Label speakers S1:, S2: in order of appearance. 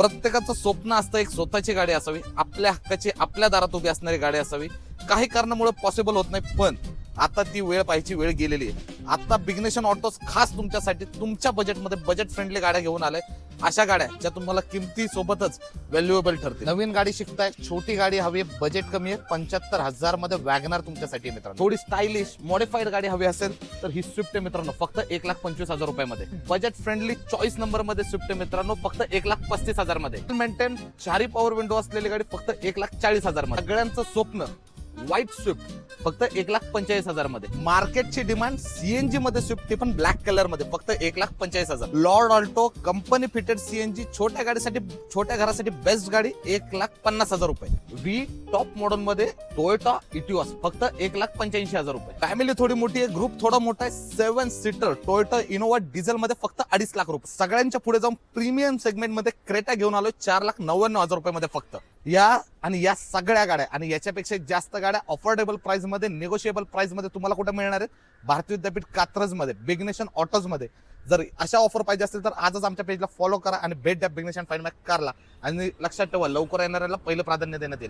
S1: प्रत्येकाचं स्वप्न असतं एक स्वतःची गाडी असावी, आपल्या हक्काची आपल्या दारात उभी असणारी गाडी असावी. काही कारणामुळे पॉसिबल होत नाही, पण आता ती वेळ पाहिजे, वेळ गेलेली आहे. आता बिग्नेशन ऑटोज खास तुमच्यासाठी तुमच्या बजेटमध्ये बजेट फ्रेंडली गाड्या घेऊन आले. अशा गाड्या ज्या तुम्हाला किमती सोबतच व्हॅल्युएबल ठरतील. नवीन गाडी शिकताय, छोटी गाडी हवी, बजेट कमी आहे, 75,000 मध्ये वॅगनार तुमच्यासाठी मित्रांनो. थोडी स्टायलिश मॉडिफाईड गाडी हवी असेल तर ही स्विफ्ट आहे मित्रांनो, फक्त 1,25,000 रुपयामध्ये. बजेट फ्रेंडली चॉईस नंबर मध्ये स्विफ्ट आहे मित्रांनो, फक्त 1,35,000 मध्ये. मेंटेन 4 पॉवर विंडो असलेली गाडी फक्त 1,40,000 मध्ये. सगळ्यांचं स्वप्न व्हाईट स्विफ्ट फक्त 1,45,000 मध्ये. मार्केटची डिमांड सीएनजी मध्ये स्विफ्ट, ते पण ब्लॅक कलर मध्ये, फक्त 1,45,000. Lord Alto company fitted CNG छोट्या गाडीसाठी, छोट्या घरासाठी बेस्ट गाडी 1,50,000 रुपये. व्ही टॉप मॉडल मध्ये टोयोटा इटिओस फक्त 1,85,000 रुपये. फॅमिली थोडी मोठी आहे, ग्रुप थोडा मोठा आहे, 7 सीटर टोयोटा इनोवा डिझेल मध्ये फक्त 2.5 लाख रुपये. सगळ्यांच्या पुढे जाऊन प्रीमियम सेगमेंट मध्ये क्रेटा घेऊन आलोय 4,99,000 रुपये फक्त. या सगळ्या गाड्या आणि याच्यापेक्षा जास्त गाड्या अफोर्डेबल प्राइस मध्ये, निगोशिएबल प्राइस मध्ये तुम्हाला कुठे मिळणार आहेत? भारतीय विद्यापीठ कात्रज मध्ये, बिग्नेशन ऑटोज मध्ये. जर अशा ऑफर पाहिजे असतील तर आजच आमच्या पेजला फॉलो करा आणि भेट द्या बिग्नेशन फाईन कारला. आणि लक्षात ठेवा, लवकर येणाऱ्याला पहिलं प्राधान्य देण्यात येईल.